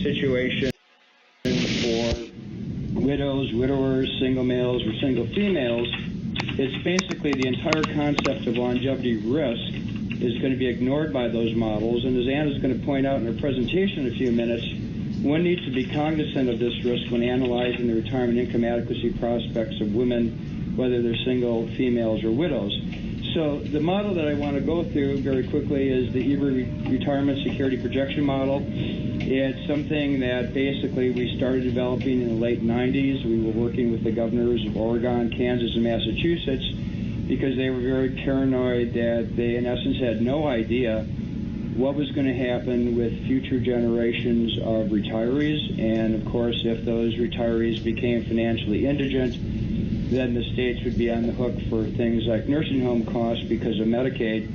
situation for widows, widowers, single males, or single females. It's basically the entire concept of longevity risk is going to be ignored by those models. And as Anna is going to point out in her presentation in a few minutes, one needs to be cognizant of this risk when analyzing the retirement income adequacy prospects of women, whether they're single, females, or widows. So the model that I want to go through very quickly is the EBRI Retirement Security Projection Model. It's something that basically we started developing in the late 90s. We were working with the governors of Oregon, Kansas, and Massachusetts because they were very paranoid that they, in essence, had no idea what was going to happen with future generations of retirees. And, of course, if those retirees became financially indigent, then the states would be on the hook for things like nursing home costs because of Medicaid.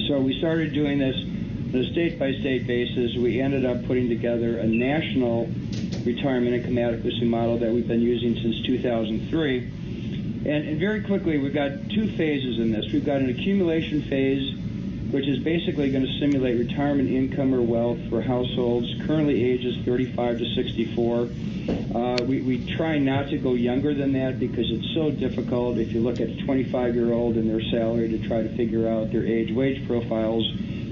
So we started doing this on a state-by-state basis. We ended up putting together a national retirement income adequacy model that we've been using since 2003. And very quickly, we've got two phases in this. We've got an accumulation phase, which is basically going to simulate retirement income or wealth for households currently ages 35 to 64. We try not to go younger than that because it's so difficult if you look at a 25-year-old and their salary to try to figure out their age-wage profiles.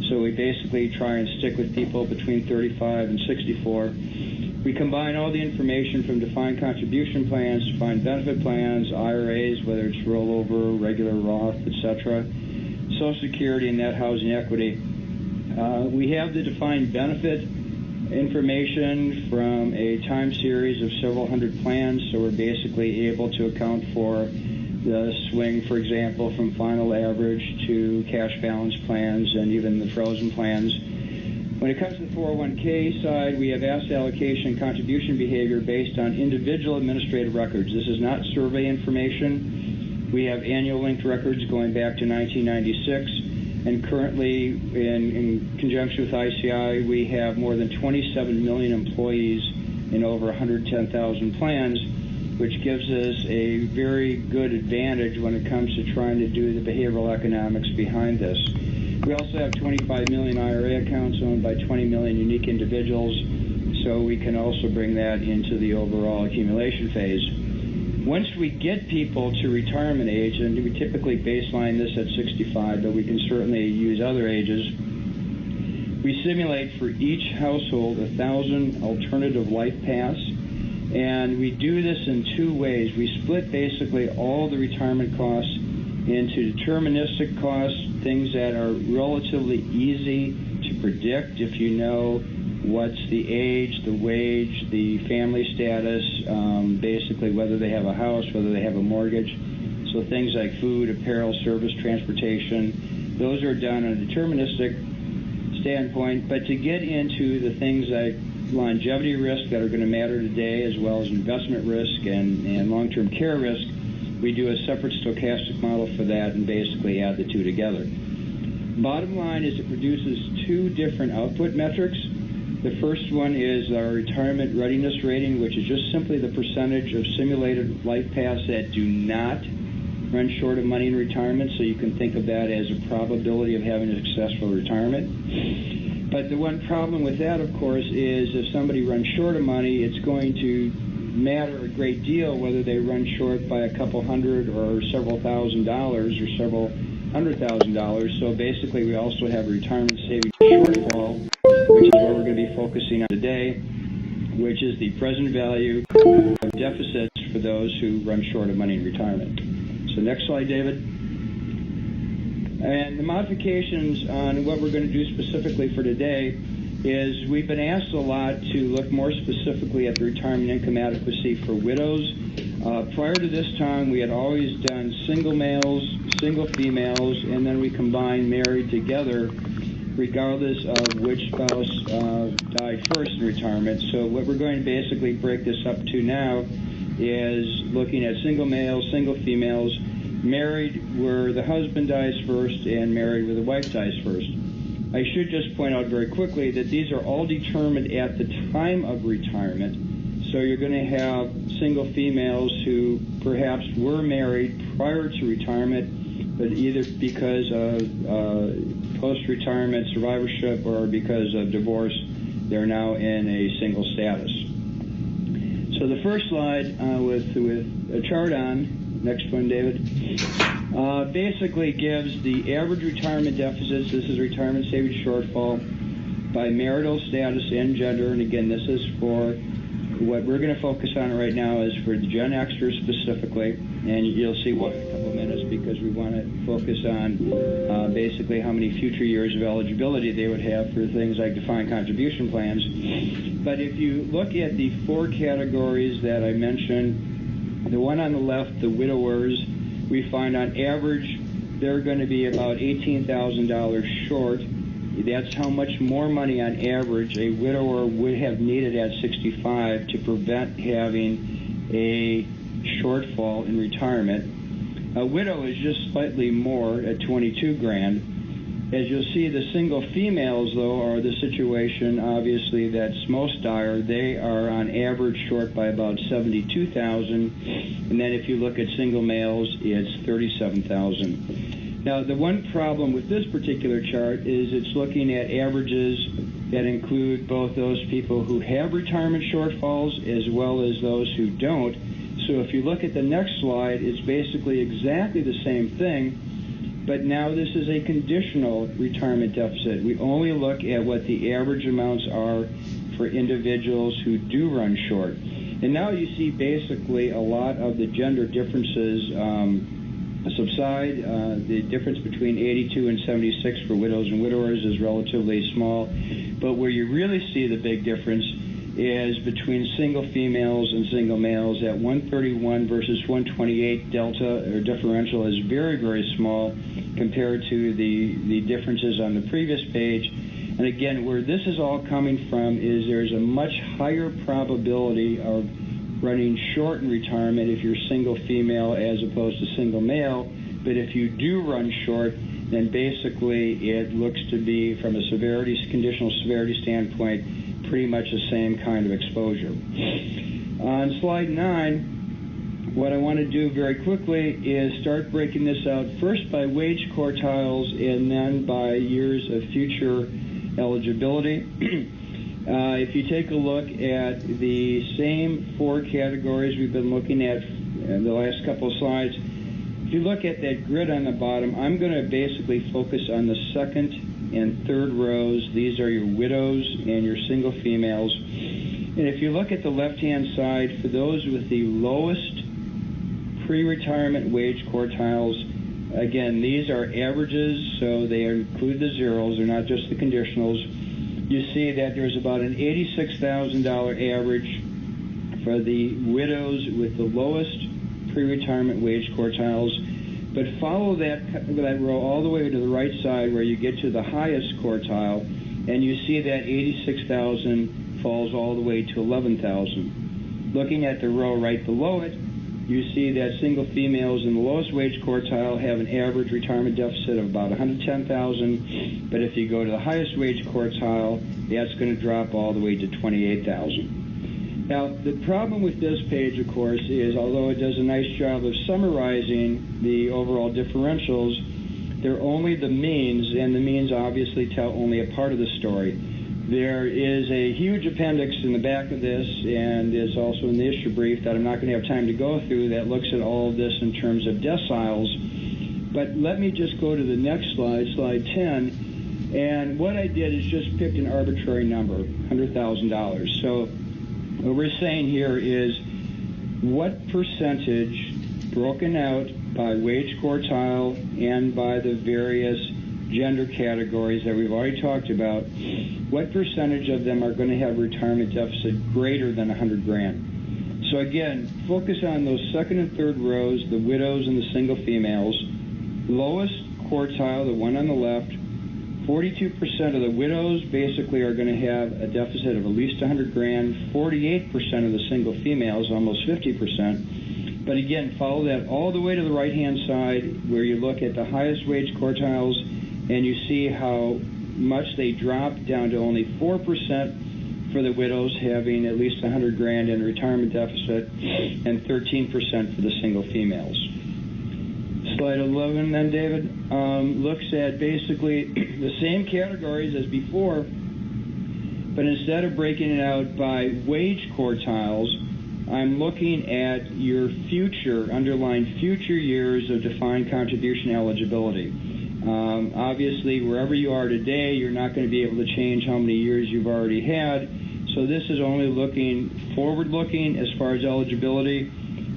So we basically try and stick with people between 35 and 64. We combine all the information from defined contribution plans, defined benefit plans, IRAs, whether it's rollover, regular Roth, etc., Social Security, and net housing equity. We have the defined benefit information from a time series of several hundred plans, so we're basically able to account for the swing, for example, from final average to cash balance plans and even the frozen plans. When it comes to the 401k side, we have asset allocation contribution behavior based on individual administrative records. This is not survey information. We have annual linked records going back to 1996, and currently, in conjunction with ICI, we have more than 27 million employees in over 110,000 plans, which gives us a very good advantage when it comes to trying to do the behavioral economics behind this. We also have 25 million IRA accounts owned by 20 million unique individuals, so we can also bring that into the overall accumulation phase. Once we get people to retirement age, and we typically baseline this at 65, but we can certainly use other ages, we simulate for each household 1,000 alternative life paths, and we do this in two ways. We split basically all the retirement costs into deterministic costs, things that are relatively easy to predict if you know what's the age, the wage, the family status, basically whether they have a house, whether they have a mortgage. So things like food, apparel, service, transportation, those are done on a deterministic standpoint. But to get into the things like longevity risk that are going to matter today, as well as investment risk and long-term care risk, we do a separate stochastic model for that and basically add the two together. Bottom line is it produces two different output metrics. The first one is our retirement readiness rating, which is just simply the percentage of simulated life paths that do not run short of money in retirement, so you can think of that as a probability of having a successful retirement. But the one problem with that, of course, is if somebody runs short of money, it's going to matter a great deal whether they run short by a couple hundred or several $1,000s or several $100,000. So basically we also have a retirement savings shortfall, which is what we're going to be focusing on today, which is the present value of deficits for those who run short of money in retirement. So next slide, David. And the modifications on what we're going to do specifically for today is we've been asked a lot to look more specifically at the retirement income adequacy for widows. Prior to this time, we had always done single males, single females, and then we combined married together regardless of which spouse died first in retirement. So what we're going to basically break this up to now is looking at single males, single females, married where the husband dies first, and married where the wife dies first. I should just point out very quickly that these are all determined at the time of retirement. So you're going to have single females who perhaps were married prior to retirement, but either because of post-retirement survivorship or because of divorce, they're now in a single status. So the first slide with a chart on, next one, David, basically gives the average retirement deficits. This is retirement savings shortfall by marital status and gender. And again, this is for what we're going to focus on right now is for the Gen Xers specifically. And you'll see why in a couple of minutes, because we want to focus on basically how many future years of eligibility they would have for things like defined contribution plans. But if you look at the four categories that I mentioned, the one on the left, the widowers, we find on average they're going to be about $18,000 short. That's how much more money on average a widower would have needed at 65 to prevent having a shortfall in retirement. A widow is just slightly more at 22 grand. As you'll see, the single females, though, are the situation, obviously, that's most dire. They are on average short by about 72,000. And then if you look at single males, it's 37,000. Now, the one problem with this particular chart is it's looking at averages that include both those people who have retirement shortfalls as well as those who don't. So if you look at the next slide, it's basically exactly the same thing, but now this is a conditional retirement deficit. We only look at what the average amounts are for individuals who do run short. And now you see basically a lot of the gender differences subside. The difference between 82 and 76 for widows and widowers is relatively small. But where you really see the big difference is between single females and single males. At 131 versus 128, delta or differential is very, very small compared to the differences on the previous page. And again, where this is all coming from is there's a much higher probability of running short in retirement if you're single female as opposed to single male. But if you do run short, then basically it looks to be, from a conditional severity standpoint, pretty much the same kind of exposure. On slide 9, what I want to do very quickly is start breaking this out first by wage quartiles and then by years of future eligibility. If you take a look at the same four categories we've been looking at in the last couple of slides, if you look at that grid on the bottom, I'm going to basically focus on the second and third rows. These are your widows and your single females. And if you look at the left-hand side, for those with the lowest pre-retirement wage quartiles, again, these are averages, so they include the zeros. They're not just the conditionals. You see that there's about an $86,000 average for the widows with the lowest pre-retirement wage quartiles. But follow that row all the way to the right side where you get to the highest quartile, and you see that 86,000 falls all the way to 11,000. Looking at the row right below it, you see that single females in the lowest wage quartile have an average retirement deficit of about 110,000, but if you go to the highest wage quartile, that's going to drop all the way to 28,000. Now, the problem with this page, of course, is although it does a nice job of summarizing the overall differentials, they're only the means, and the means obviously tell only a part of the story. There is a huge appendix in the back of this, and is also in the issue brief that I'm not going to have time to go through, that looks at all of this in terms of deciles. But let me just go to the next slide, slide 10. And what I did is just picked an arbitrary number, $100,000. So what we're saying here is what percentage, broken out by wage quartile and by the various gender categories that we've already talked about, what percentage of them are going to have retirement deficit greater than 100 grand? So again, focus on those second and third rows, the widows and the single females. Lowest quartile, the one on the left, 42% of the widows basically are going to have a deficit of at least 100 grand, 48% of the single females, almost 50%. But again, follow that all the way to the right-hand side where you look at the highest wage quartiles, and you see how much they drop down to only 4% for the widows having at least 100 grand in retirement deficit, and 13% for the single females. Slide 11 then, David, looks at basically the same categories as before, But instead of breaking it out by wage quartiles, I'm looking at your underlying future years of defined contribution eligibility. Obviously, wherever you are today, you're not going to be able to change how many years you've already had. So this is only looking forward-looking as far as eligibility.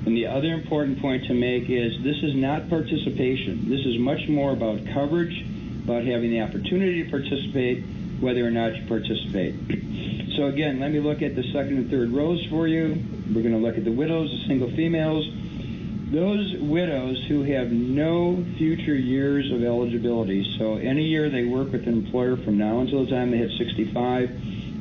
And the other important point to make is this is not participation. This is much more about coverage, about having the opportunity to participate, whether or not you participate. So again, let me look at the second and third rows for you. We're going to look at the widows, the single females. Those widows who have no future years of eligibility, so any year they work with an employer from now until the time they hit 65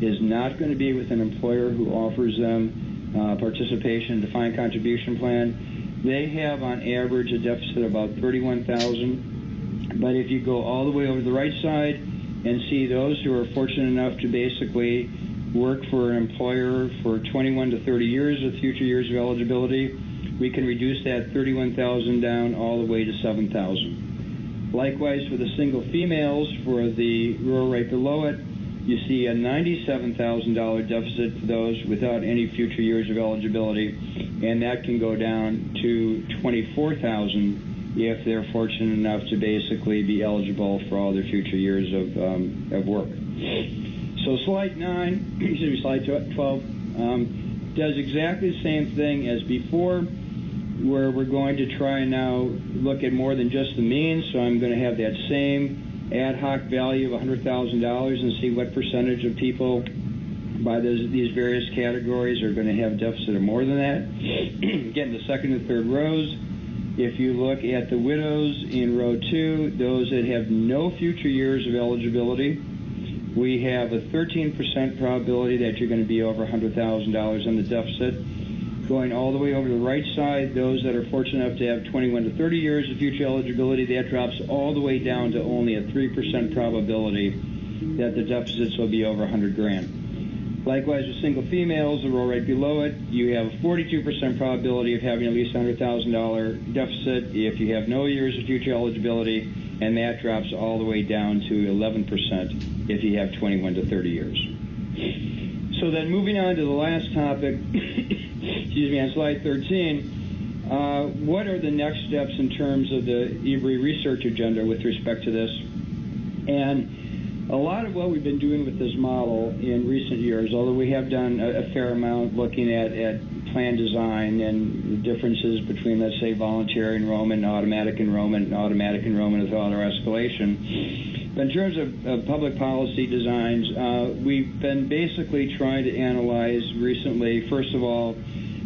is not going to be with an employer who offers them participation in defined contribution plan. They have on average a deficit of about $31,000. But if you go all the way over to the right side and see those who are fortunate enough to basically work for an employer for 21 to 30 years with future years of eligibility, we can reduce that $31,000 down all the way to $7,000. Likewise, for the single females, for the row right below it, you see a $97,000 deficit for those without any future years of eligibility, and that can go down to $24,000 if they're fortunate enough to basically be eligible for all their future years of work. So slide 12 does exactly the same thing as before, where we're going to try and now look at more than just the mean. So I'm going to have that same ad hoc value of $100,000 and see what percentage of people by these various categories are going to have a deficit of more than that. Again, the second and third rows, if you look at the widows in row 2, those that have no future years of eligibility, we have a 13% probability that you're going to be over $100,000 on the deficit. Going all the way over to the right side, those that are fortunate enough to have 21 to 30 years of future eligibility, that drops all the way down to only a 3% probability that the deficits will be over $100,000. Likewise, with single females, the row right below it, you have a 42% probability of having at least $100,000 deficit if you have no years of future eligibility, and that drops all the way down to 11% if you have 21 to 30 years. So then moving on to the last topic, excuse me, on slide 13, what are the next steps in terms of the EBRI research agenda with respect to this? And a lot of what we've been doing with this model in recent years, although we have done a fair amount looking at plan design and the differences between, let's say, voluntary enrollment and automatic enrollment with auto escalation. But in terms of public policy designs, we've been basically trying to analyze recently, first of all,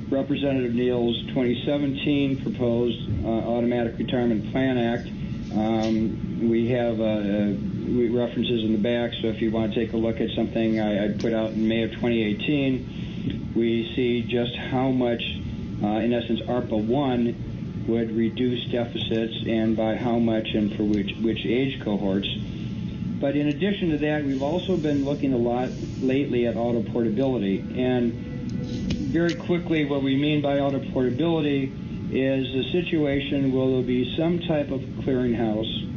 Representative Neal's 2017 proposed Automatic Retirement Plan Act. We have references in the back, so if you want to take a look at something I put out in May of 2018, we see just how much, in essence, ARPA 1 would reduce deficits and by how much and for which age cohorts. But in addition to that, we've also been looking a lot lately at auto portability. And very quickly, what we mean by auto portability is a situation where there'll be some type of clearinghouse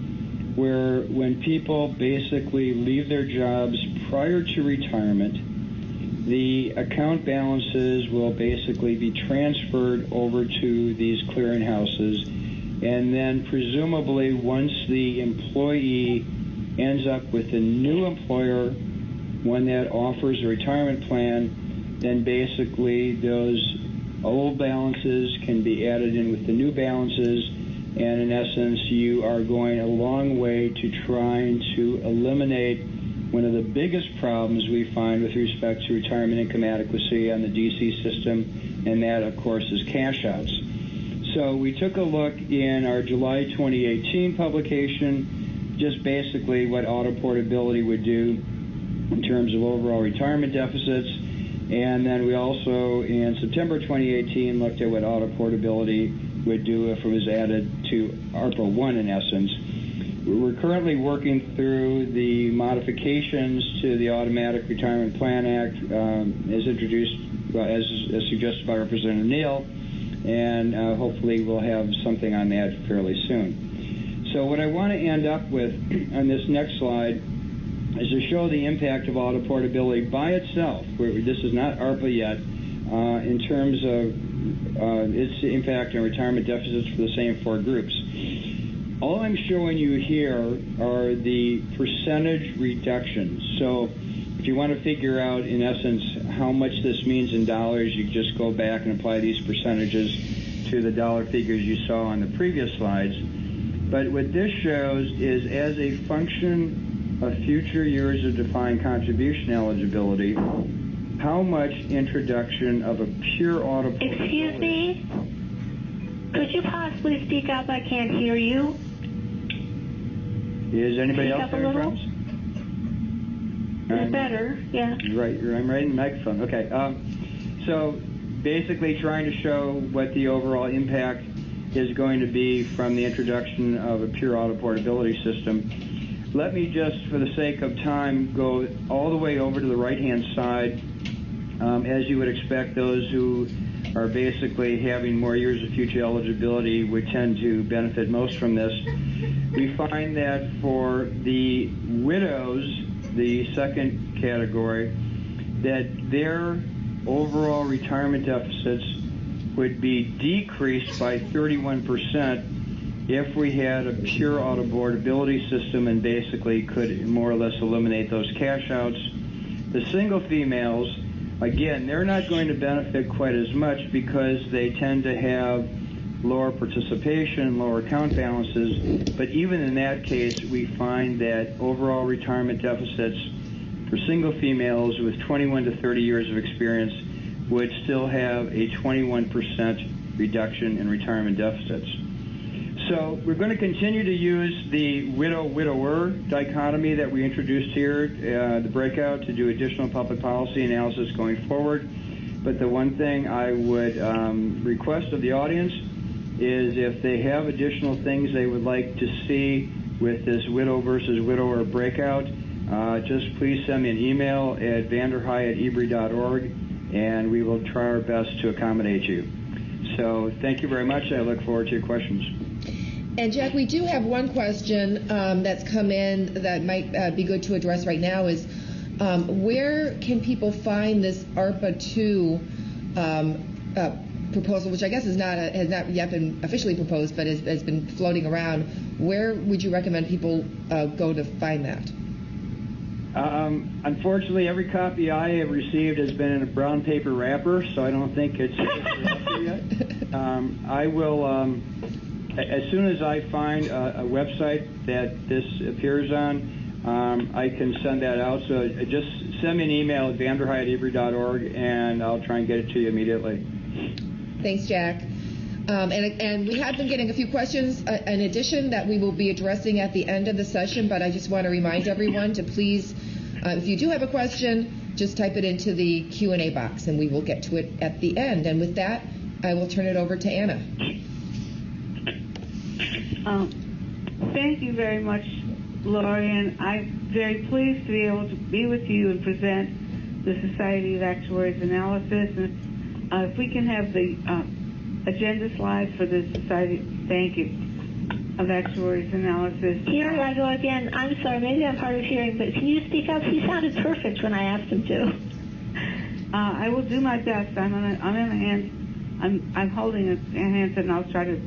where when people basically leave their jobs prior to retirement, the account balances will basically be transferred over to these clearinghouses, and then presumably once the employee ends up with a new employer, one that offers a retirement plan, then basically those old balances can be added in with the new balances, and in essence you are going a long way to trying to eliminate one of the biggest problems we find with respect to retirement income adequacy on the DC system, and that of course is cash outs. So we took a look in our July 2018 publication, just basically what auto portability would do in terms of overall retirement deficits. And then we also, in September 2018, looked at what auto portability would do if it was added to ARPA 1 in essence. We're currently working through the modifications to the Automatic Retirement Plan Act as introduced, as suggested by Representative Neal, and hopefully we'll have something on that fairly soon. So what I want to end up with on this next slide is to show the impact of auto portability by itself. This is not ARPA yet, in terms of its impact on retirement deficits for the same four groups. All I'm showing you here are the percentage reductions. So if you want to figure out, in essence, how much this means in dollars, you just go back and apply these percentages to the dollar figures you saw on the previous slides. But what this shows is, as a function of future years of defined contribution eligibility, how much introduction of a pure auto portability... Excuse me? Could you possibly speak up? I can't hear you. Is anybody speak else up having a little? problems? It's better, yeah. Right, I'm right in the microphone. Okay. So basically trying to show what the overall impact is going to be from the introduction of a pure auto portability system. Let me just, for the sake of time, go all the way over to the right-hand side. As you would expect, those who are basically having more years of future eligibility would tend to benefit most from this. We find that for the widows, the second category, that their overall retirement deficits would be decreased by 31% if we had a pure auto portability system and basically could more or less eliminate those cash outs. The single females, again, they're not going to benefit quite as much because they tend to have lower participation, lower account balances, but even in that case, we find that overall retirement deficits for single females with 21 to 30 years of experience would still have a 21% reduction in retirement deficits. So we're going to continue to use the widow-widower dichotomy that we introduced here, the breakout, to do additional public policy analysis going forward. But the one thing I would request of the audience is, if they have additional things they would like to see with this widow versus widower breakout, just please send me an email at vanderhei@ebri.org, and we will try our best to accommodate you. So thank you very much. I look forward to your questions. And Jack, we do have one question that's come in that might be good to address right now, is where can people find this ARPA 2 proposal, which I guess has not yet been officially proposed, but has been floating around? Where would you recommend people go to find that? Unfortunately, every copy I have received has been in a brown paper wrapper, so I don't think it's out there yet. I will, as soon as I find a website that this appears on, I can send that out. So just send me an email at vanderhei@ebri.org, and I'll try and get it to you immediately. Thanks, Jack. And we have been getting a few questions in addition that we will be addressing at the end of the session, but I just want to remind everyone to please, if you do have a question, just type it into the Q&A box and we will get to it at the end. And with that, I will turn it over to Anna. Thank you very much, Lori, and I'm very pleased to be able to be with you and present the Society of Actuaries Analysis. And if we can have the agenda slide for the Society, thank you, of Actuaries Analysis. Here I go again. I'm sorry, maybe I'm hard of hearing, but can you speak up? He sounded perfect when I asked him to. I will do my best. I'm in my hands. I'm holding a handset, and I'll try to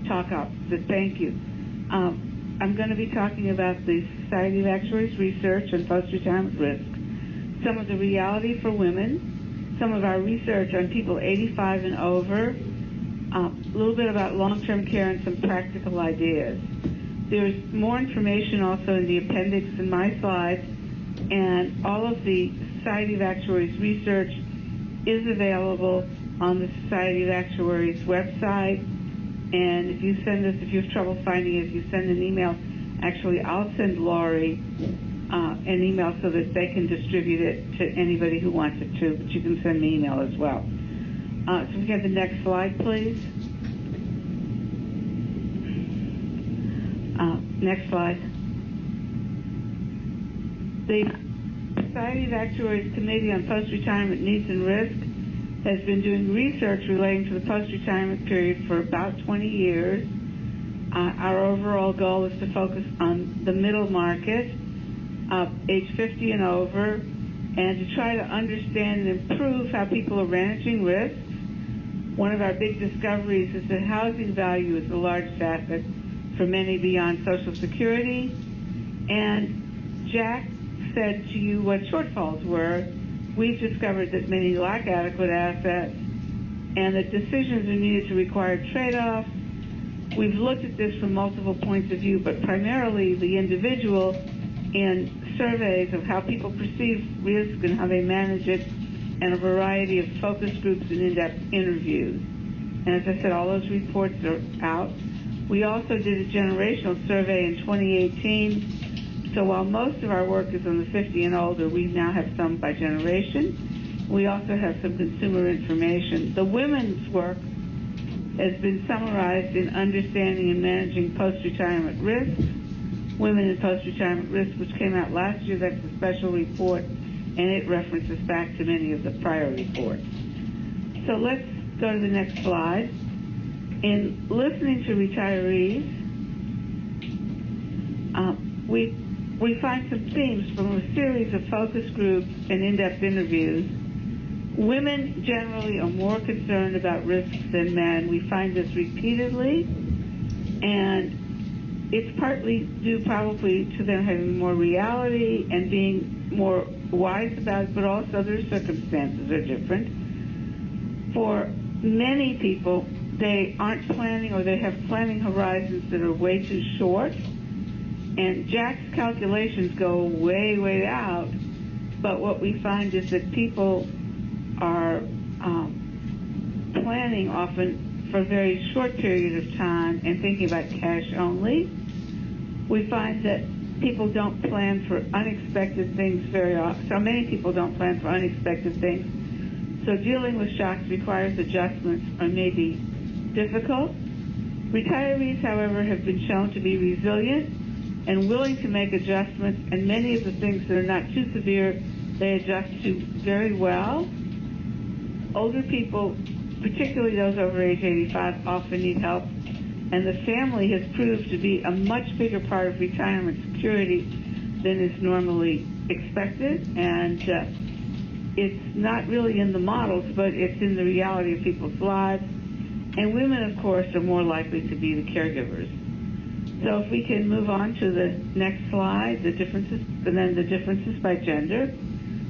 talk up. So thank you. I'm going to be talking about the Society of Actuaries research on post-retirement risk, some of the reality for women, some of our research on people 85 and over, a little bit about long-term care, and some practical ideas. There's more information also in the appendix in my slides, and all of the Society of Actuaries research is available on the Society of Actuaries website. And if you have trouble finding it, if you send an email, actually I'll send Lori an email so that they can distribute it to anybody who wants it to, but you can send me email as well. So we have the next slide, please. Next slide. The Society of Actuaries Committee on Post-Retirement Needs and Risk has been doing research relating to the post-retirement period for about 20 years. Our overall goal is to focus on the middle market. age 50 and over, and to try to understand and improve how people are managing risks. One of our big discoveries is that housing value is the largest asset for many beyond Social Security. And Jack said to you what shortfalls were. We've discovered that many lack adequate assets and that decisions are needed to require trade-offs. We've looked at this from multiple points of view, but primarily the individual in surveys of how people perceive risk and how they manage it, and a variety of focus groups and in-depth interviews. And as I said, all those reports are out. We also did a generational survey in 2018. So while most of our work is on the 50 and older, we now have some by generation. We also have some consumer information. The women's work has been summarized in Understanding and Managing Post-Retirement Risks, Women in Post-Retirement Risk, which came out last year. That's a special report, and it references back to many of the prior reports. So let's go to the next slide. In listening to retirees, we find some themes from a series of focus groups and in-depth interviews. Women generally are more concerned about risks than men. We find this repeatedly, and it's partly due probably to them having more reality and being more wise about it, but also their circumstances are different. For many people, they aren't planning, or they have planning horizons that are way too short. And Jack's calculations go way, way out. But what we find is that people are planning often for a very short period of time and thinking about cash only. We find that people don't plan for unexpected things very often. So many people don't plan for unexpected things. So dealing with shocks requires adjustments or may be difficult. Retirees, however, have been shown to be resilient and willing to make adjustments, and many of the things that are not too severe, they adjust to very well. Older people, particularly those over age 85, often need help, and the family has proved to be a much bigger part of retirement security than is normally expected, and it's not really in the models, but it's in the reality of people's lives. And women, of course, are more likely to be the caregivers. So if we can move on to the next slide, the differences, and then the differences by gender.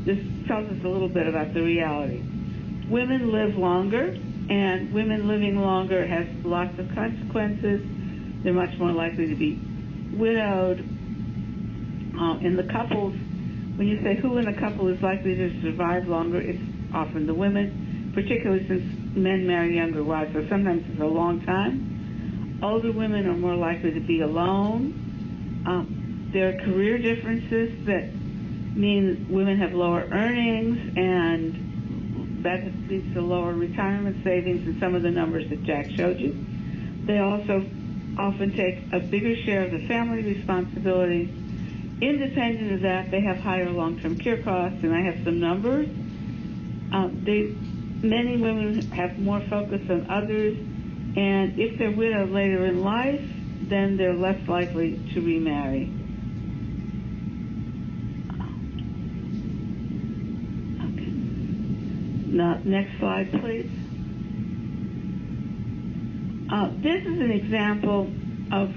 This tells us a little bit about the reality. Women live longer, and women living longer has lots of consequences. They're much more likely to be widowed. In the couples, when you say who in a couple is likely to survive longer, it's often the women, particularly since men marry younger wives, so sometimes it's a long time. Older women are more likely to be alone. There are career differences that mean women have lower earnings, and that leads to lower retirement savings and some of the numbers that Jack showed you. They also often take a bigger share of the family responsibility. Independent of that, they have higher long-term care costs, and I have some numbers. Many women have more focus than others, and if they're widowed later in life, then they're less likely to remarry. Okay. Now, next slide, please. This is an example of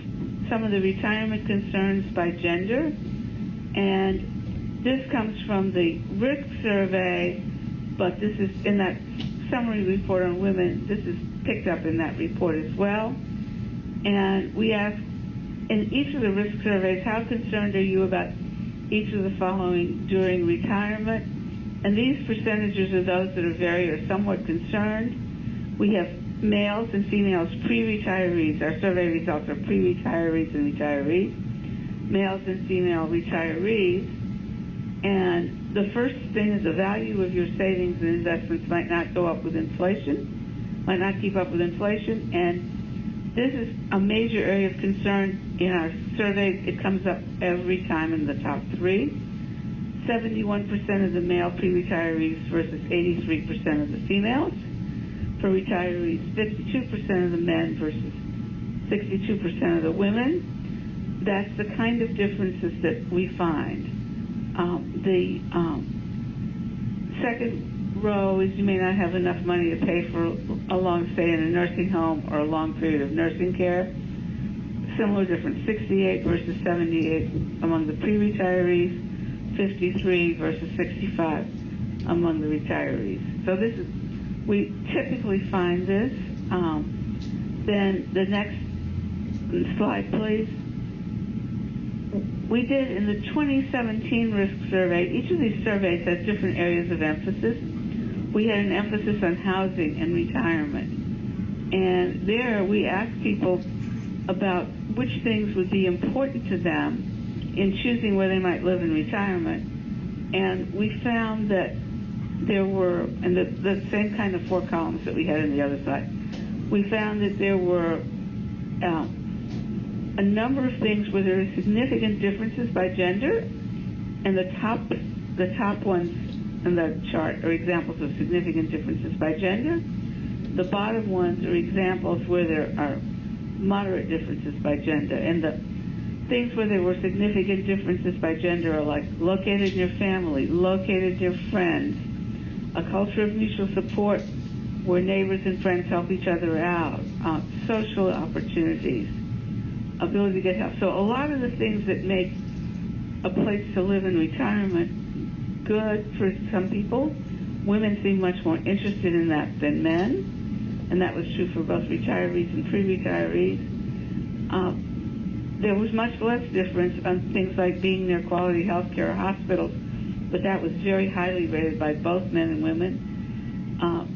some of the retirement concerns by gender, and this comes from the risk survey, but this is in that summary report on women. This is picked up in that report as well. And we asked in each of the risk surveys, how concerned are you about each of the following during retirement? And these percentages are those that are very or somewhat concerned. We have males and females pre-retirees. Our survey results are pre-retirees and retirees. Males and female retirees. And the first thing is the value of your savings and investments might not go up with inflation, might not keep up with inflation. And this is a major area of concern in our surveys. It comes up every time in the top three. 71% of the male pre-retirees versus 83% of the females. For retirees, 52% of the men versus 62% of the women. That's the kind of differences that we find. The second row is you may not have enough money to pay for a long stay in a nursing home or a long period of nursing care. Similar difference, 68 versus 78 among the pre-retirees, 53 versus 65 among the retirees. So this is, we typically find this. Then the next slide, please. We did in the 2017 risk survey, each of these surveys has different areas of emphasis. We had an emphasis on housing and retirement. And there we asked people about which things would be important to them in choosing where they might live in retirement. And we found that there were, and the same kind of 4 columns that we had on the other side, we found that there were a number of things where there are significant differences by gender, and the top ones in the chart are examples of significant differences by gender. The bottom ones are examples where there are moderate differences by gender, and the things where there were significant differences by gender are like located in your family, located in your friends, a culture of mutual support where neighbors and friends help each other out, social opportunities, ability to get help. So a lot of the things that make a place to live in retirement good for some people, women seem much more interested in that than men, and that was true for both retirees and pre-retirees. There was much less difference on things like being near quality health care or hospitals, but that was very highly rated by both men and women.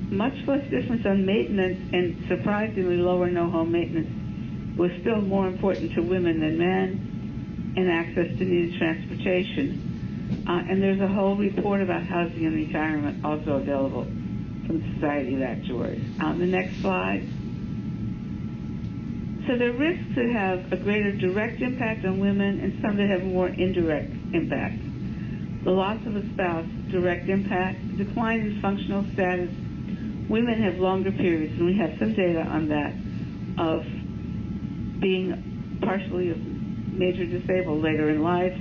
Much less difference on maintenance, and surprisingly lower no-home maintenance was still more important to women than men, and access to needed transportation. And there's a whole report about housing and retirement also available from the Society of Actuaries. The next slide. So there are risks that have a greater direct impact on women and some that have more indirect impact. The loss of a spouse, direct impact. Decline in functional status. Women have longer periods, and we have some data on that, of being partially major disabled later in life,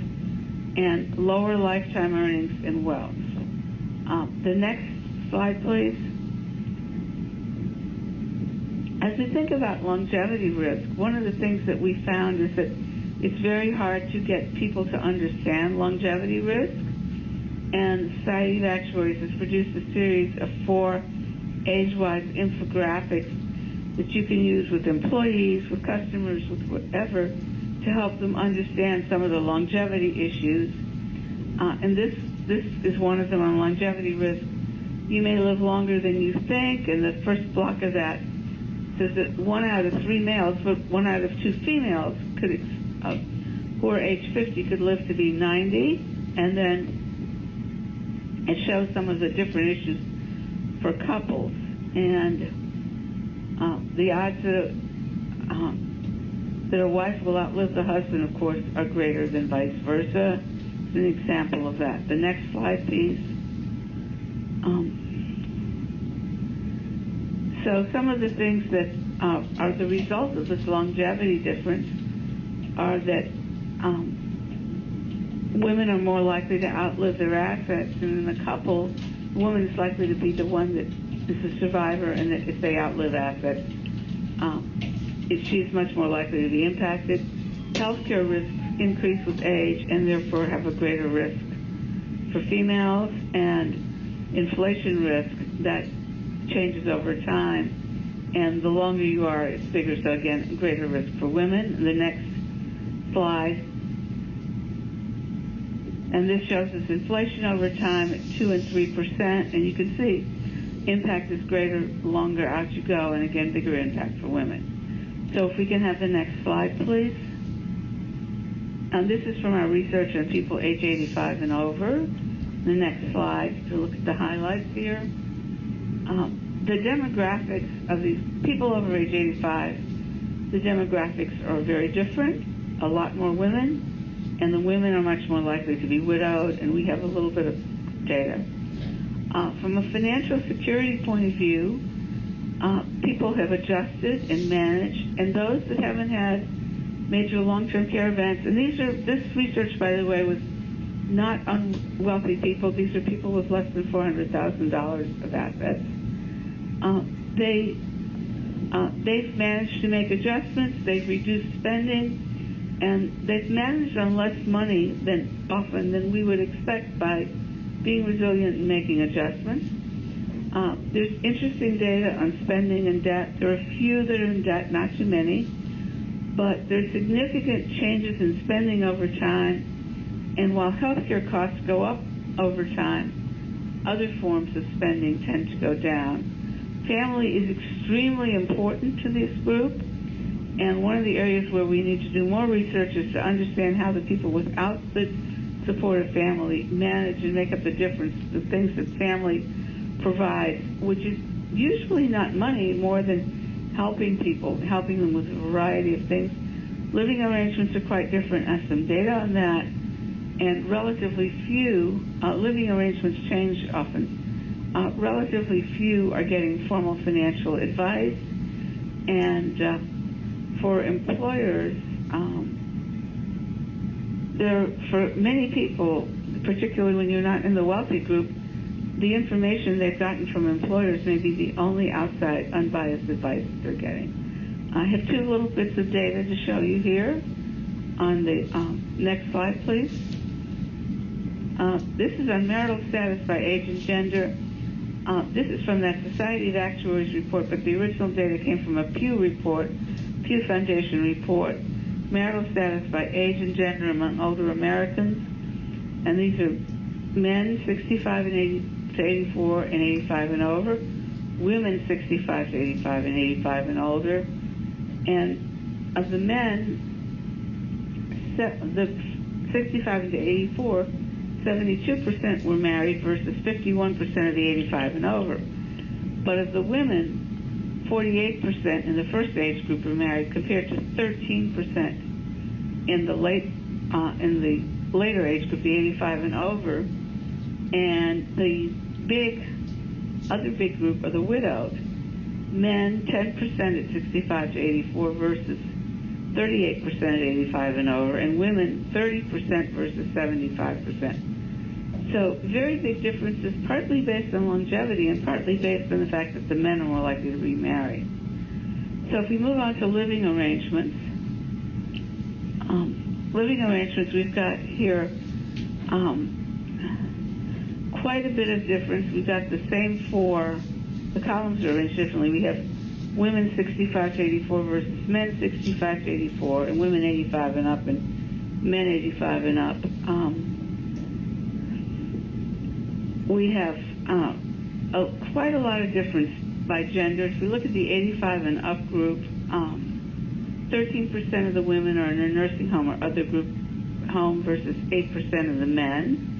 and lower lifetime earnings and wealth. The next slide, please. As we think about longevity risk, one of the things that we found is that it's very hard to get people to understand longevity risk. And the Society of Actuaries has produced a series of 4 age-wise infographics that you can use with employees, with customers, with whatever, to help them understand some of the longevity issues. And this is one of them on longevity risk. You may live longer than you think, and the first block of that says that 1 out of 3 males, but 1 out of 2 females who are age 50 could live to be 90, and then it shows some of the different issues for couples, and the odds that a wife will outlive the husband, of course, are greater than vice versa. It's an example of that. The next slide, please. So some of the things that are the result of this longevity difference are that women are more likely to outlive their assets, and in a couple, the woman is likely to be the one that is a survivor, and that if they outlive assets, she's much more likely to be impacted. Healthcare risks increase with age and therefore have a greater risk for females, and inflation risk that changes over time, and the longer you are, it's bigger, so again, greater risk for women. The next slide. And this shows us inflation over time at 2 and 3%, and you can see impact is greater longer out you go, and again, bigger impact for women. So if we can have the next slide, please. And this is from our research on people age 85 and over. The next slide, to look at the highlights here. The demographics of these people over age 85, the demographics are very different, a lot more women, and the women are much more likely to be widowed, and we have a little bit of data. From a financial security point of view, people have adjusted and managed, and those that haven't had major long-term care events, and this research, by the way, was not unwealthy people. These are people with less than $400,000 of assets. They've managed to make adjustments. They've reduced spending, and they've managed on less money than we would expect by being resilient and making adjustments. There's interesting data on spending and debt. There are a few that are in debt, not too many, but there's significant changes in spending over time. And while healthcare costs go up over time, other forms of spending tend to go down. Family is extremely important to this group, and one of the areas where we need to do more research is to understand how the people without the support of family manage and make up the difference, the things that family provides, which is usually not money more than helping people, helping them with a variety of things. Living arrangements are quite different. I have some data on that, and relatively few, living arrangements change often. Relatively few are getting formal financial advice, and for employers, for many people, particularly when you're not in the wealthy group, the information they've gotten from employers may be the only outside, unbiased advice that they're getting. I have two little bits of data to show you here. On the next slide, please. This is on marital status by age and gender. This is from that Society of Actuaries report, but the original data came from a Pew Foundation report. Marital status by age and gender among older Americans. And these are men 65 to 84 and 85 and over, women 65 to 85 and 85 and older. And of the men, the 65 to 84, 72% were married versus 51% of the 85 and over. But of the women, 48% in the first age group were married, compared to 13% in the later age group, the 85 and over. And the other big group are the widowed. Men, 10% at 65 to 84 versus 38% at 85 and over, and women, 30% versus 75%. So very big differences, partly based on longevity and partly based on the fact that the men are more likely to remarry. So if we move on to living arrangements, we've got here quite a bit of difference. We've got the same the columns are arranged differently. We have women 65 to 84 versus men 65 to 84, and women 85 and up and men 85 and up. We have quite a lot of difference by gender. If we look at the 85 and up group, 13% of the women are in a nursing home or other group home versus 8% of the men.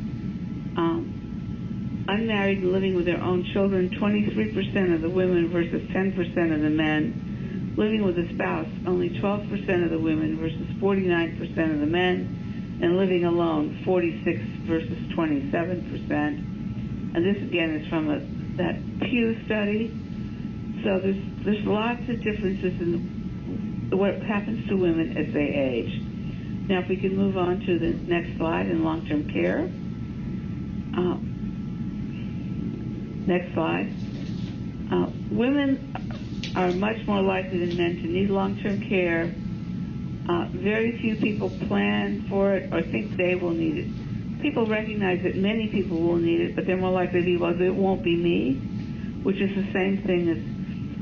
Unmarried and living with their own children, 23% of the women versus 10% of the men. Living with a spouse, only 12% of the women versus 49% of the men. And living alone, 46 versus 27%. And this again is from that Pew study. So there's lots of differences in what happens to women as they age. Now if we can move on to the next slide in long-term care. Next slide. Women are much more likely than men to need long-term care. Very few people plan for it or think they will need it. People recognize that many people will need it, but they're more likely to be, well, it won't be me, which is the same thing as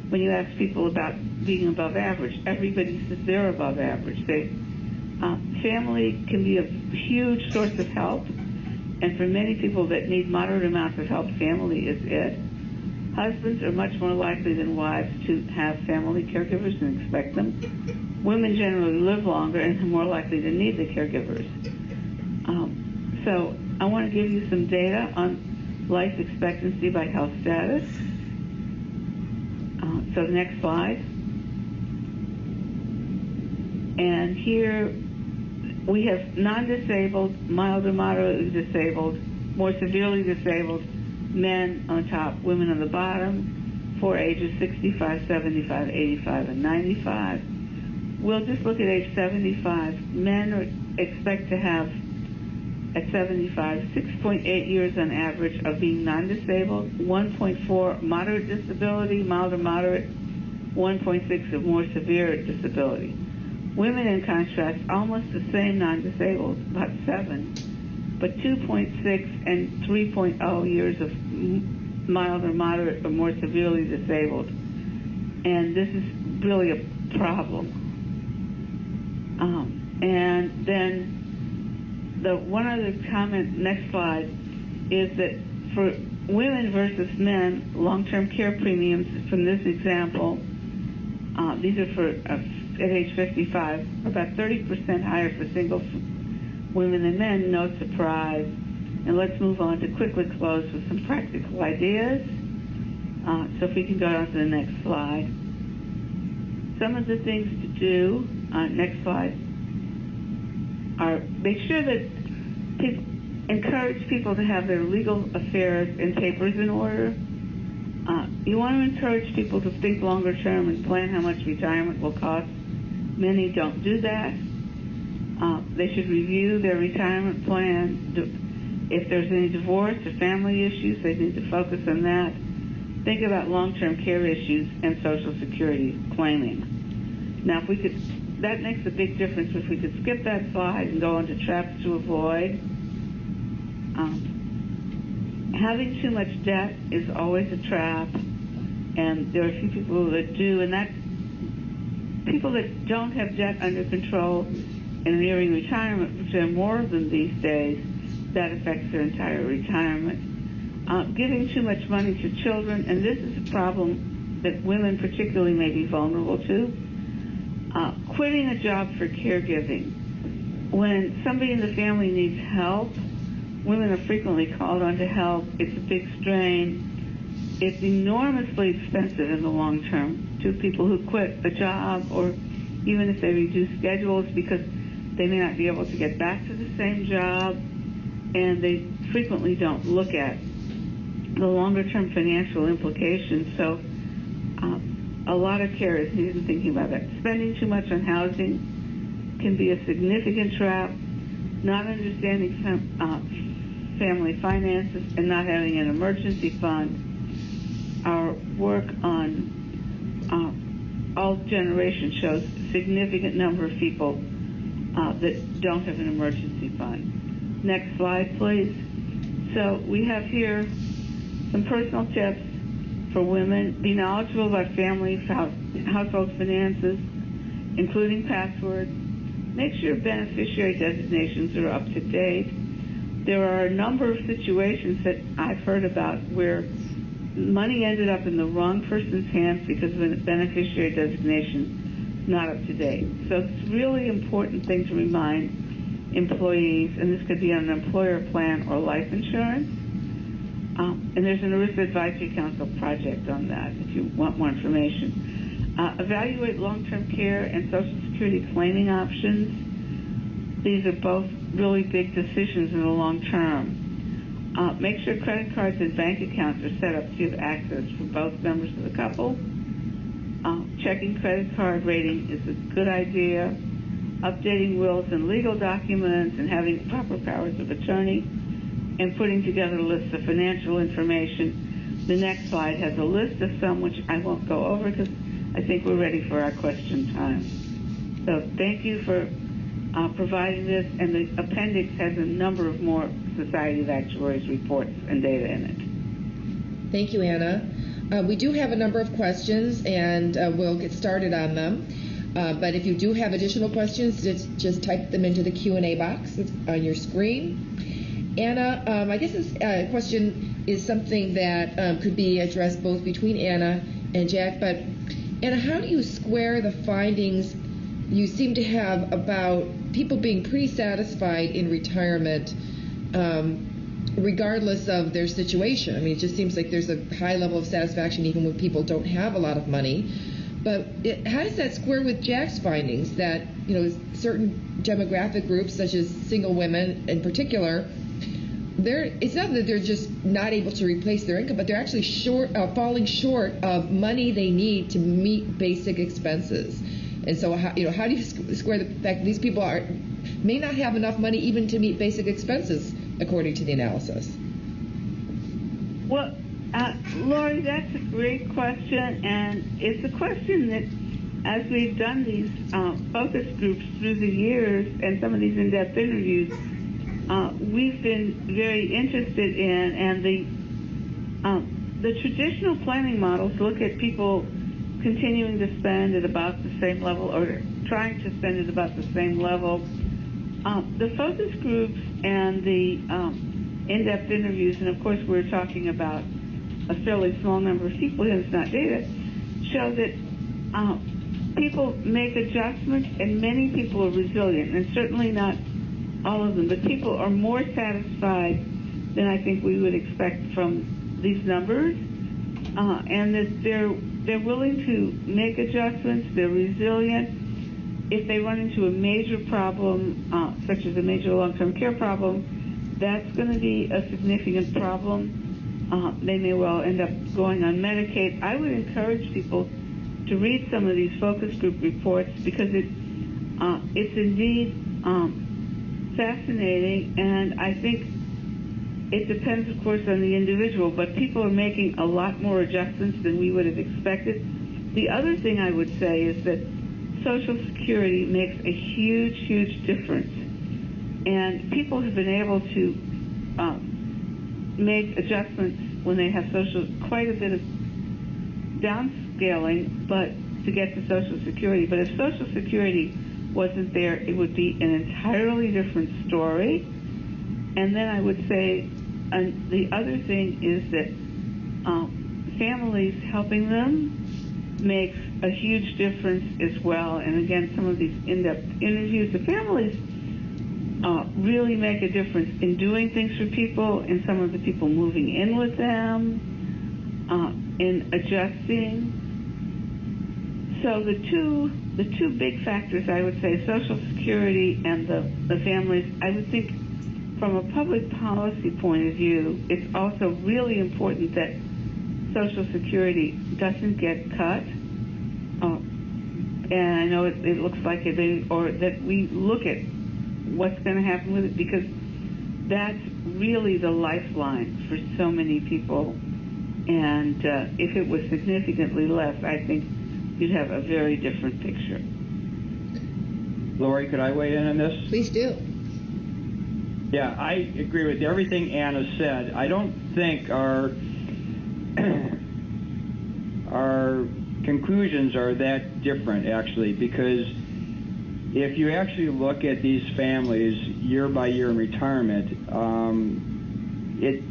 when you ask people about being above average. Everybody says they're above average. Family can be a huge source of help, and for many people that need moderate amounts of help, family is it. Husbands are much more likely than wives to have family caregivers and expect them. Women generally live longer and are more likely to need the caregivers. So I want to give you some data on life expectancy by health status. So the next slide. And here we have non-disabled, mild or moderately disabled, more severely disabled, men on top, women on the bottom, for ages 65, 75, 85, and 95. We'll just look at age 75. Men expect to have at 75, 6.8 years on average of being non-disabled, 1.4 moderate disability, mild or moderate, 1.6 of more severe disability. Women, in contrast, almost the same non-disabled, about 7, but 2.6 and 3.0 years of mild or moderate or more severely disabled. And this is really a problem. And then the one other comment, next slide, is that for women versus men, long-term care premiums from this example, these are for at age 55, about 30% higher for single women and men, no surprise. And let's move on to quickly close with some practical ideas. So if we can go on to the next slide. Some of the things to do, next slide, are make sure that encourage people to have their legal affairs and papers in order. You want to encourage people to think longer term and plan how much retirement will cost. Many don't do that. They should review their retirement plan. If there's any divorce or family issues, they need to focus on that. Think about long-term care issues and Social Security claiming. Now, if we could, that makes a big difference. If we could skip that slide and go on to traps to avoid. Having too much debt is always a trap, and there are a few people that do, and that's people that don't have debt under control and nearing retirement, which are more than these days, that affects their entire retirement. Giving too much money to children, and this is a problem that women particularly may be vulnerable to. Quitting a job for caregiving. When somebody in the family needs help, women are frequently called on to help. It's a big strain. It's enormously expensive in the long term to people who quit a job, or even if they reduce schedules because they may not be able to get back to the same job, and they frequently don't look at the longer-term financial implications. So a lot of care is needed in thinking about that. Spending too much on housing can be a significant trap. Not understanding family finances and not having an emergency fund. Our work on all generations shows a significant number of people that don't have an emergency fund. Next slide, please. So we have here some personal tips for women. Be knowledgeable about family, household finances, including passwords. Make sure beneficiary designations are up to date. There are a number of situations that I've heard about where money ended up in the wrong person's hands because of a beneficiary designation not up to date. So it's a really important thing to remind employees, and this could be on an employer plan or life insurance. And there's an ERISA Advisory Council project on that if you want more information. Evaluate long-term care and Social Security claiming options. These are both really big decisions in the long term. Make sure credit cards and bank accounts are set up to give access for both members of the couple. Checking credit card rating is a good idea. Updating wills and legal documents and having proper powers of attorney, and putting together lists of financial information. The next slide has a list of some which I won't go over because I think we're ready for our question time. So thank you for providing this, and the appendix has a number of more Society of Actuaries reports and data in it. Thank you, Anna. We do have a number of questions, and we'll get started on them. But if you do have additional questions, just type them into the Q&A box on your screen. Anna, I guess this question is something that could be addressed both between Anna and Jack. But Anna, how do you square the findings you seem to have about people being pretty satisfied in retirement, regardless of their situation? I mean, it just seems like there's a high level of satisfaction even when people don't have a lot of money. But how does that square with Jack's findings that, certain demographic groups, such as single women in particular, it's not that they're just not able to replace their income, but they're actually falling short of money they need to meet basic expenses. And so, how do you square the fact that these people are may not have enough money even to meet basic expenses, according to the analysis. Well, Lori, that's a great question, and it's a question that, as we've done these focus groups through the years and some of these in-depth interviews, we've been very interested in. And the traditional planning models look at people continuing to spend at about the same level, or trying to spend at about the same level. The focus groups and the in-depth interviews, and of course we're talking about a fairly small number of people, and it's not data, show that people make adjustments, and many people are resilient, and certainly not all of them, but people are more satisfied than I think we would expect from these numbers, and that they're willing to make adjustments, they're resilient. If they run into a major problem, such as a major long-term care problem, that's going to be a significant problem. They may well end up going on Medicaid. I would encourage people to read some of these focus group reports, because it's indeed fascinating, and I think it depends, of course, on the individual, but people are making a lot more adjustments than we would have expected. The other thing I would say is that Social Security makes a huge, huge difference, and people have been able to make adjustments when they have quite a bit of downscaling, but to get to Social Security. But if Social Security wasn't there, it would be an entirely different story. And then I would say the other thing is that families helping them makes a huge difference as well. And again, some of these in-depth interviews, the families really make a difference in doing things for people, and some of the people moving in with them, in adjusting. So the two big factors, I would say, Social Security and the families. I would think from a public policy point of view, it's also really important that Social Security doesn't get cut. And I know it looks like it, or that we look at what's going to happen with it, because that's really the lifeline for so many people. And if it was significantly less, I think you'd have a very different picture. Lori, could I weigh in on this? Please do. Yeah, I agree with everything Anna said. I don't think our conclusions are that different, actually, because if you actually look at these families year by year in retirement,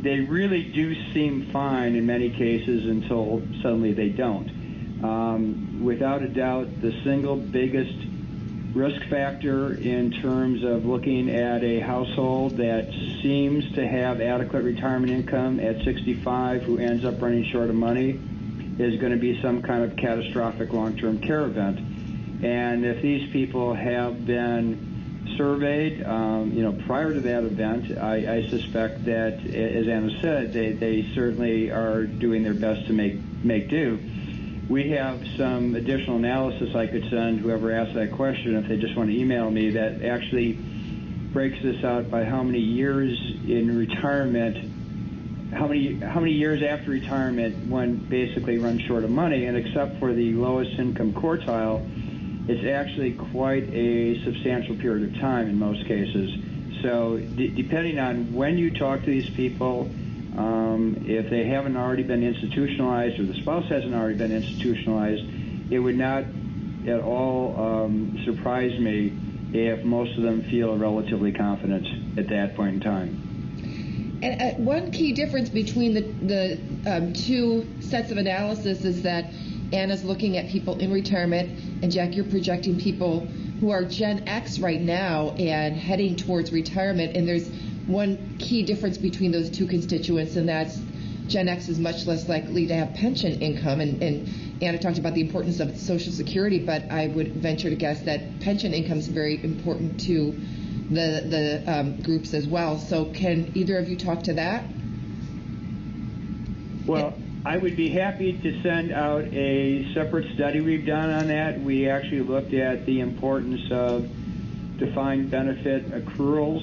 they really do seem fine in many cases until suddenly they don't. Without a doubt, the single biggest risk factor in terms of looking at a household that seems to have adequate retirement income at 65 who ends up running short of money is going to be some kind of catastrophic long-term care event. And if these people have been surveyed, prior to that event, I suspect that, as Anna said, they certainly are doing their best to make do. We have some additional analysis I could send whoever asked that question, if they just want to email me, that actually breaks this out by how many years in retirement, how many years after retirement one basically runs short of money. And except for the lowest income quartile, it's actually quite a substantial period of time in most cases. So depending on when you talk to these people, if they haven't already been institutionalized or the spouse hasn't already been institutionalized, it would not at all surprise me if most of them feel relatively confident at that point in time. And one key difference between the two sets of analysis is that Anna's looking at people in retirement, and Jack, you're projecting people who are Gen X right now and heading towards retirement. And there's one key difference between those two constituents, and that's Gen X is much less likely to have pension income. And Anna talked about the importance of Social Security, but I would venture to guess that pension income is very important to the groups as well. So can either of you talk to that? Well, I would be happy to send out a separate study we've done on that. We actually looked at the importance of defined benefit accruals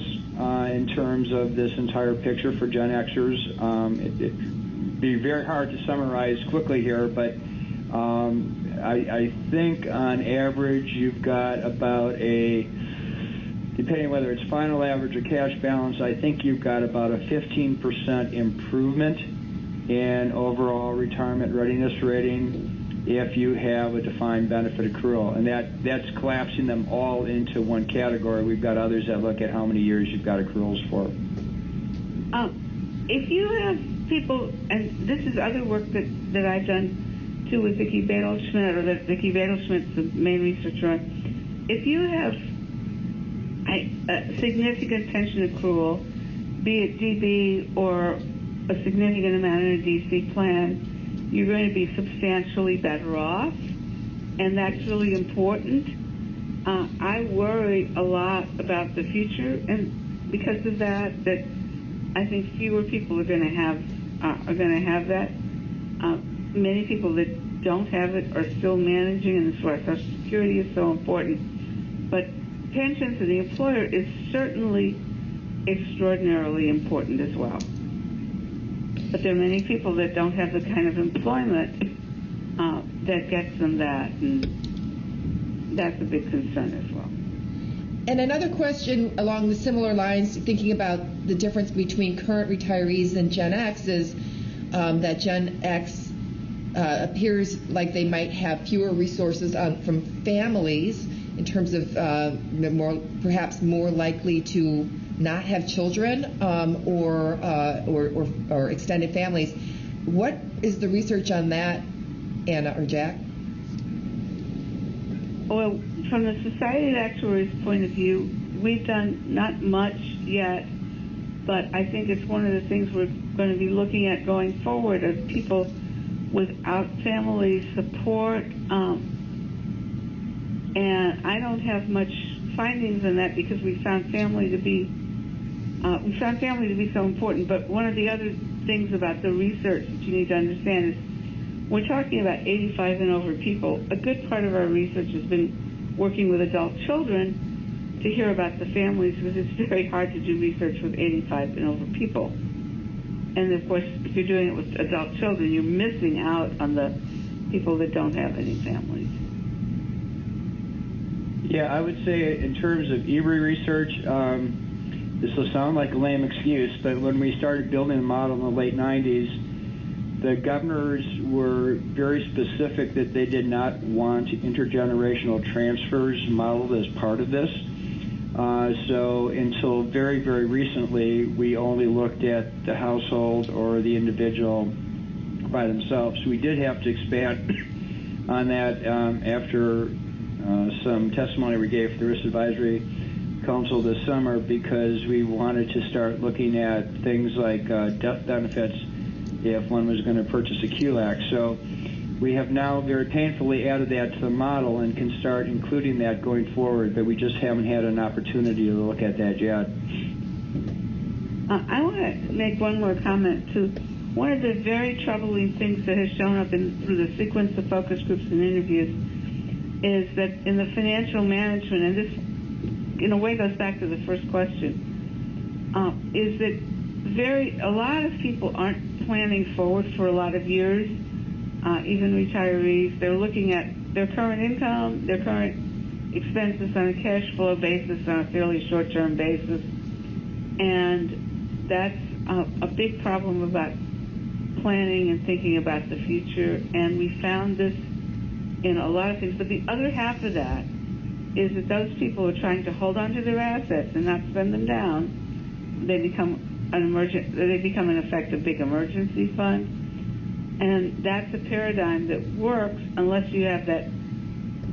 in terms of this entire picture for Gen Xers. It'd be very hard to summarize quickly here, but I think on average you've got about depending whether it's final average or cash balance, I think you've got about a 15% improvement in overall retirement readiness rating if you have a defined benefit accrual. And that's collapsing them all into one category. We've got others that look at how many years you've got accruals for. If you have people, and this is other work that I've done too with Vicki Badel-Schmidt, or that Vicki Badel-Schmidt's the main researcher on, if you have a significant pension accrual, be it DB or a significant amount in a DC plan, you're going to be substantially better off, and that's really important. I worry a lot about the future, and because of that I think fewer people are going to have that. Many people that don't have it are still managing, and this is why Social Security is so important. But pension to the employer is certainly extraordinarily important as well. But there are many people that don't have the kind of employment that gets them that, and that's a big concern as well. And another question along the similar lines, thinking about the difference between current retirees and Gen X, is that Gen X appears like they might have fewer resources from families in terms of perhaps more likely to not have children or extended families. What is the research on that, Anna or Jack? Well, from the Society of Actuaries' point of view, we've done not much yet, but I think it's one of the things we're going to be looking at going forward as people without family support. And I don't have much findings on that because we found family to be so important. But one of the other things about the research that you need to understand is we're talking about 85 and over people. A good part of our research has been working with adult children to hear about the families, because it's very hard to do research with 85 and over people. And of course, if you're doing it with adult children, you're missing out on the people that don't have any families. Yeah, I would say in terms of EBRI research, this will sound like a lame excuse, but when we started building the model in the late 90s, the governors were very specific that they did not want intergenerational transfers modeled as part of this. So until very, very recently, we only looked at the household or the individual by themselves. We did have to expand on that after some testimony we gave for the Risk Advisory Council this summer, because we wanted to start looking at things like death benefits if one was going to purchase a QLAC. So we have now very painfully added that to the model and can start including that going forward, but we just haven't had an opportunity to look at that yet. I want to make one more comment, too. One of the very troubling things that has shown up through the sequence of focus groups and interviews is that in the financial management, and this in a way goes back to the first question, is that a lot of people aren't planning forward for a lot of years, even retirees. They're looking at their current income, their current expenses on a cash flow basis, on a fairly short-term basis, and that's a big problem about planning and thinking about the future, and we found this in a lot of things. But the other half of that is that those people are trying to hold on to their assets and not spend them down. They become in effect a big emergency fund, and that's a paradigm that works unless you have that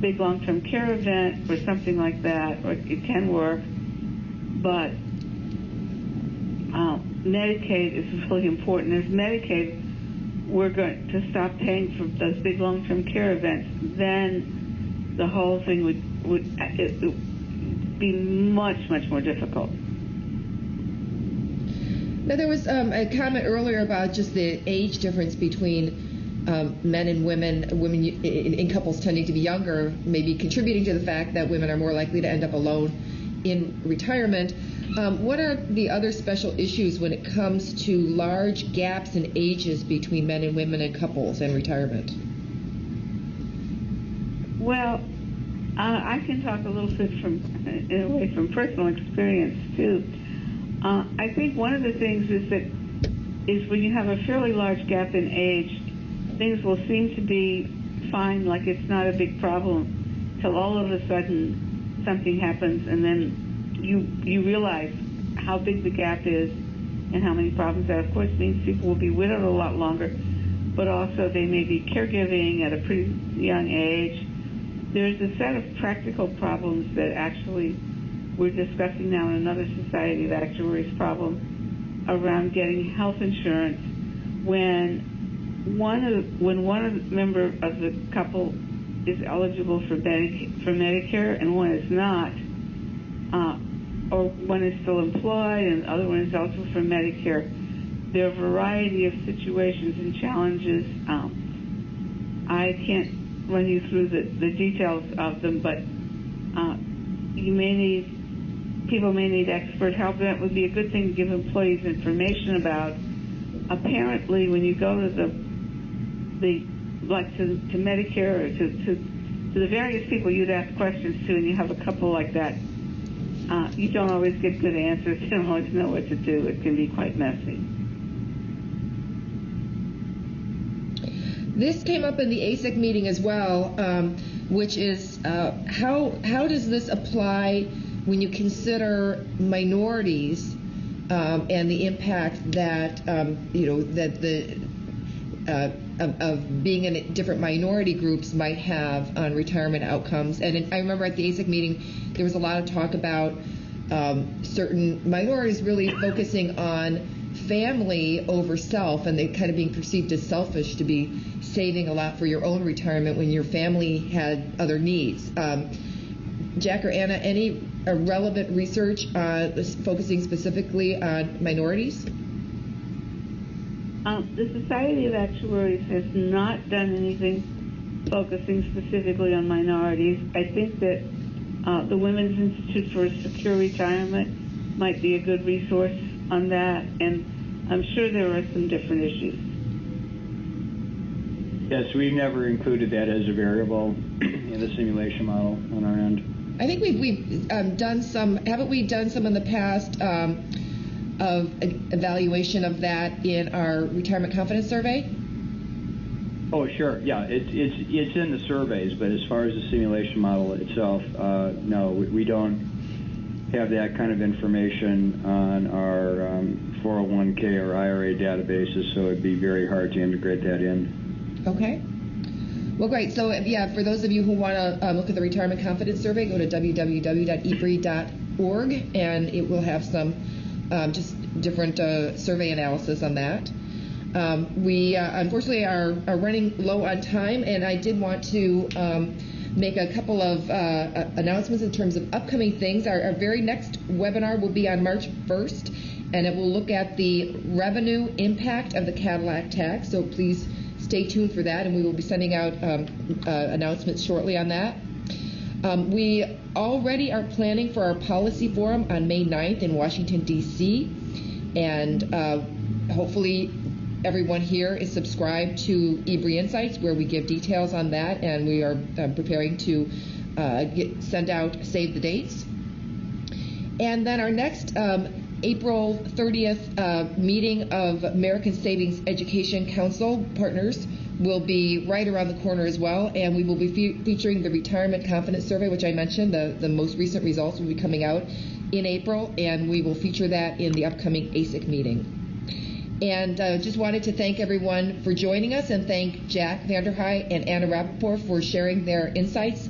big long-term care event or something like that, or it can work, but Medicaid is really important. As Medicaid, we're going to stop paying for those big long-term care events, then the whole thing would be much, much more difficult. Now, there was a comment earlier about just the age difference between men and women in couples tending to be younger, maybe contributing to the fact that women are more likely to end up alone in retirement. What are the other special issues when it comes to large gaps in ages between men and women and couples and retirement? Well, I can talk a little bit in a way from personal experience too. I think one of the things is when you have a fairly large gap in age, things will seem to be fine, like it's not a big problem, till all of a sudden something happens, and then you realize how big the gap is and how many problems that, of course, means people will be widowed a lot longer, but also they may be caregiving at a pretty young age. There's a set of practical problems that actually we're discussing now in another Society of Actuaries problem around getting health insurance when one member of the couple is eligible for Medicare and one is not, or one is still employed and the other one is eligible for Medicare. There are a variety of situations and challenges. I can't run you through the details of them, but people may need expert help. That would be a good thing to give employees information about. Apparently, when you go to to Medicare or to the various people you'd ask questions to, and you have a couple like that, you don't always get good answers. You don't always know what to do. It can be quite messy. This came up in the ASIC meeting as well, which is how does this apply when you consider minorities and the impact that of being in different minority groups might have on retirement outcomes. And I remember at the ASIC meeting there was a lot of talk about certain minorities really focusing on family over self, and they kind of being perceived as selfish to be saving a lot for your own retirement when your family had other needs. Jack or Anna, any relevant research focusing specifically on minorities? The Society of Actuaries has not done anything focusing specifically on minorities. I think that the Women's Institute for a Secure Retirement might be a good resource on that, and I'm sure there are some different issues. Yes, we've never included that as a variable in the simulation model on our end. I think we've done some, haven't we done some in the past of evaluation of that in our retirement confidence survey? Oh, sure. Yeah, it's in the surveys, but as far as the simulation model itself, no, we don't have that kind of information on our 401k or IRA databases, so it'd be very hard to integrate that in. Okay. Well, great. So, yeah, for those of you who want to look at the Retirement Confidence Survey, go to www.ebri.org, and it will have some just different survey analysis on that. We unfortunately are running low on time, and I did want to make a couple of announcements in terms of upcoming things. Our very next webinar will be on March 1st, and it will look at the revenue impact of the Cadillac tax, so please stay tuned for that, and we will be sending out announcements shortly on that. We already are planning for our policy forum on May 9th in Washington, D.C., and hopefully everyone here is subscribed to EBRI Insights, where we give details on that, and we are preparing to send out save the dates. And then our next April 30th meeting of American Savings Education Council partners will be right around the corner as well, and we will be featuring the Retirement Confidence Survey, which I mentioned. The most recent results will be coming out in April, and we will feature that in the upcoming ASIC meeting. And just wanted to thank everyone for joining us, and thank Jack Vanderhei and Anna Rappaport for sharing their insights